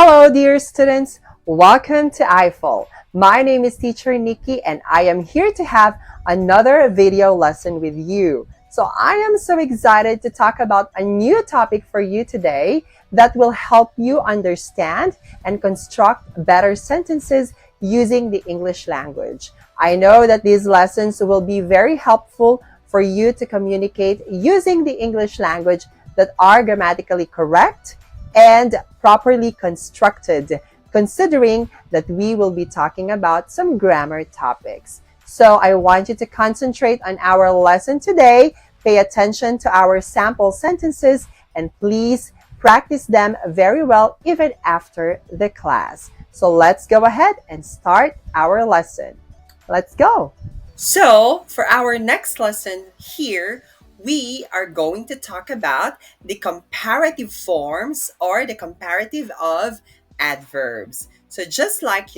Hello, dear students. Welcome to I-Fal. My name is Teacher Nikki, and I am here to have another video lesson with you. So I am so excited to talk about a new topic for you today that will help you understand and construct better sentences using the English language. I know that these lessons will be very helpful for you to communicate using the English language that are grammatically correct and properly constructed, considering that we will be talking about some grammar topics. So I want you to concentrate on our lesson today, pay attention to our sample sentences, and please practice them very well even after the class. So let's go ahead and start our lesson. Let's go. So, for our next lesson here, we are going to talk about the comparative forms or the comparative of adverbs. So, just like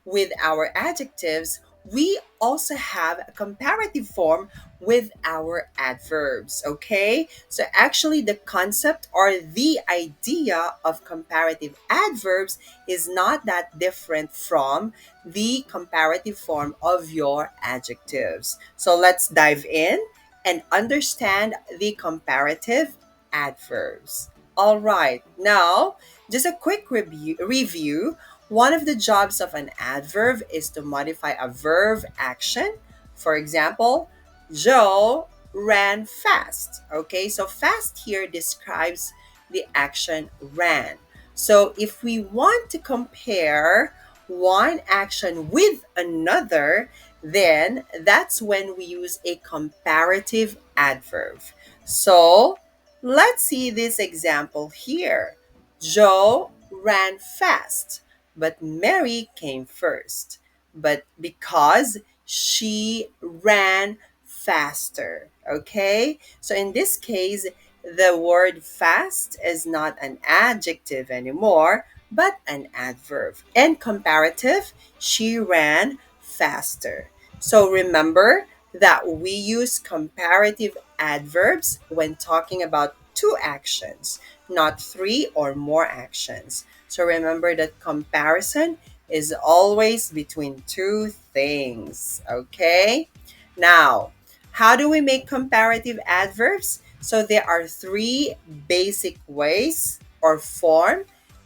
with our adjectives, we also have a comparative form with our adverbs, okay? So, actually, the concept or the idea of comparative adverbs is not that different from the comparative form of your adjectives. So let's dive in and understand the comparative adverbs. All right, now just a quick review. One of the jobs of an adverb is to modify a verb action. For example, Joe ran fast. Okay, so fast here describes the action ran. So if we want to compare one action with another, then that's when we use a comparative adverb. So let's see this example here. Joe ran fast, but Mary came first. But because she ran faster. Okay? So in this case, the word fast is not an adjective anymore, but an adverb. And comparative, she ran faster. So remember that we use comparative adverbs when talking about two actions, not three or more actions. So remember that comparison is always between two things, okay? Now, how do we make comparative adverbs? So there are three basic ways or form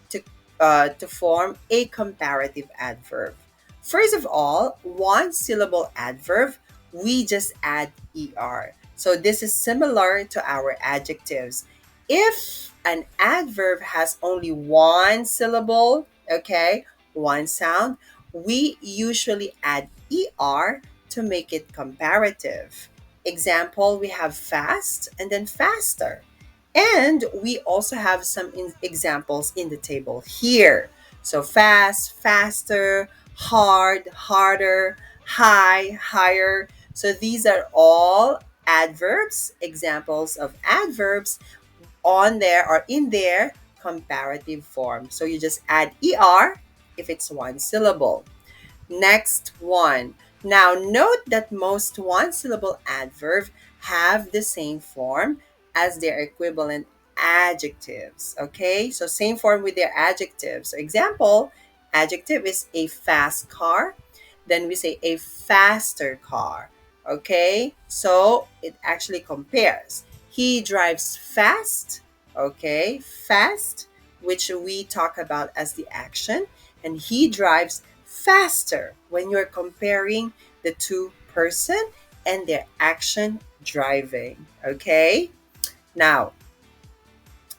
to, to form a comparative adverb. First of all, one syllable adverb, we just add er. So this is similar to our adjectives. If an adverb has only one syllable, okay, one sound, we usually add er to make it comparative. Example, we have fast and then faster. And we also have some examples in the table here. So fast, faster, hard, harder, high, higher. So these are all adverbs, examples of adverbs on there or in their comparative form. So you just add er if it's one syllable. Next one. Now note that most one syllable adverb have the same form as their equivalent adjectives. Okay, so same form with their adjectives. So example, adjective is a fast car. Then we say a faster car. Okay, so it actually compares. He drives fast. Okay, fast, which we talk about as the action, and he drives faster when you're comparing the two person and their action driving. Okay, now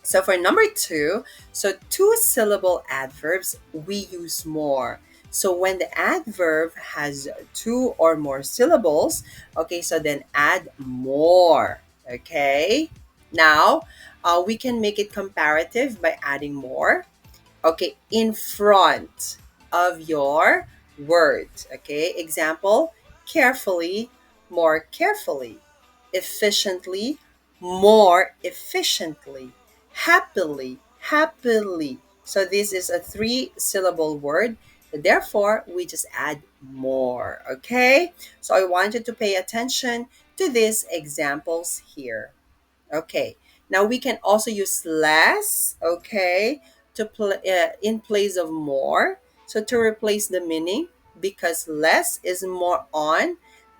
so for number two, so two syllable adverbs we use more. So when the adverb has two or more syllables, okay, so then add more. Okay, now we can make it comparative by adding more. Okay, in front of your word. Okay, example, carefully, more carefully, efficiently, more efficiently, happily, happily. So this is a three syllable word. Therefore, we just add more. Okay, so I want you to pay attention to these examples here. Okay, now we can also use less, okay, in place of more. So to replace the meaning, because less is more on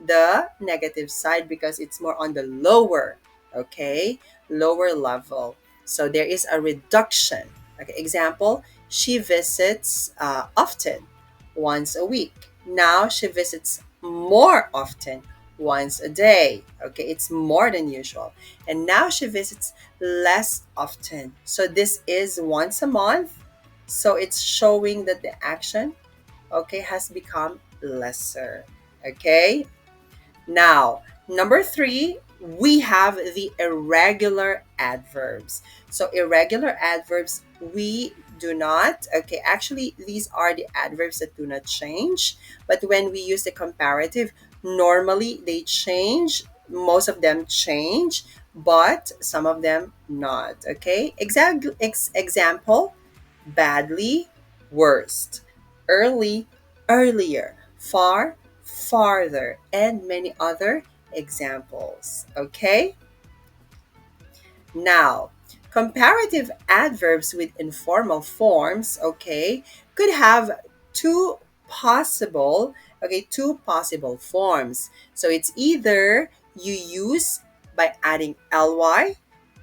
the negative side because it's more on the lower, okay, lower level. So there is a reduction. Okay, example, she visits often, once a week. Now she visits more often, once a day. Okay, it's more than usual. And now she visits less often. So this is once a month. So it's showing that the action, okay, has become lesser. Okay, now, number three, we have the irregular adverbs. So, irregular adverbs, we do not, okay, actually, these are the adverbs that do not change. But when we use the comparative, normally they change. Most of them change, but some of them not, okay? Example, badly, worst, early, earlier, far, farther, and many other examples. Okay? Now, comparative adverbs with informal forms, okay, could have two two possible forms. So it's either you use by adding ly,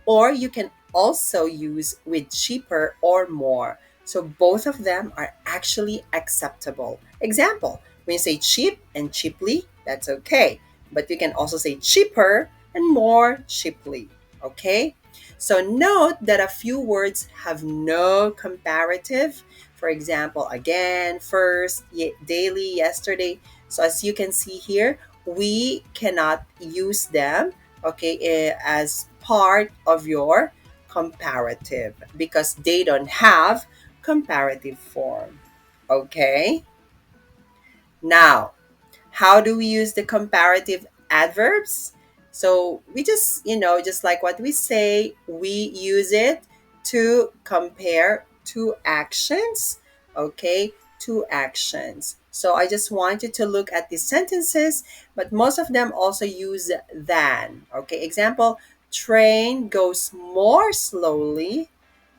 or you can also use with cheaper or more. So both of them are actually acceptable. Example, when you say cheap and cheaply, that's okay. But you can also say cheaper and more cheaply. Okay? So note that a few words have no comparative. For example, again, first, daily, yesterday. So as you can see here, we cannot use them, okay, as part of your comparative because they don't have comparative form. Okay? Now, how do we use the comparative adverbs? So we just, just like what we say, we use it to compare two actions. Okay, two actions. So I just want you to look at the sentences, but most of them also use than. Okay, example, train goes more slowly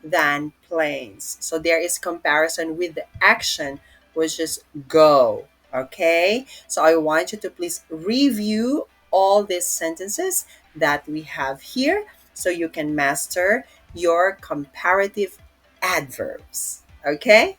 than planes. So there is comparison with the action, which is go. Okay, so I want you to please review all these sentences that we have here so you can master your comparative adverbs. Okay?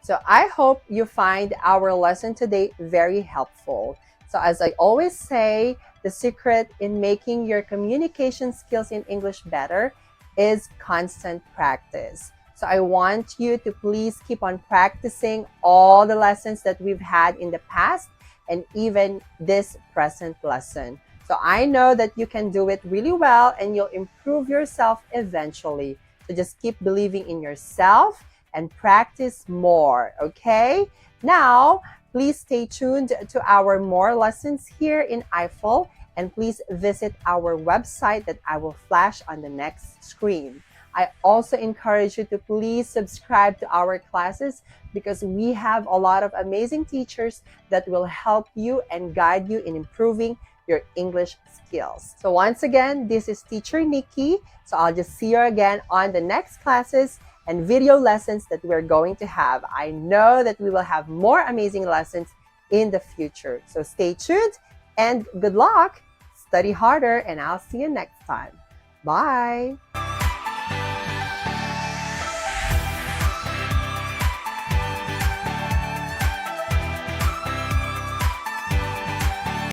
So I hope you find our lesson today very helpful. So as I always say, the secret in making your communication skills in English better is constant practice. So I want you to please keep on practicing all the lessons that we've had in the past and even this present lesson. So I know that you can do it really well and you'll improve yourself eventually. So just keep believing in yourself and practice more, okay? Now, please stay tuned to our more lessons here in I-Fal, and please visit our website that I will flash on the next screen. I also encourage you to please subscribe to our classes because we have a lot of amazing teachers that will help you and guide you in improving your English skills. So once again, this is Teacher Nikki. So I'll just see you again on the next classes and video lessons that we're going to have. I know that we will have more amazing lessons in the future. So stay tuned and good luck. Study harder and I'll see you next time. Bye.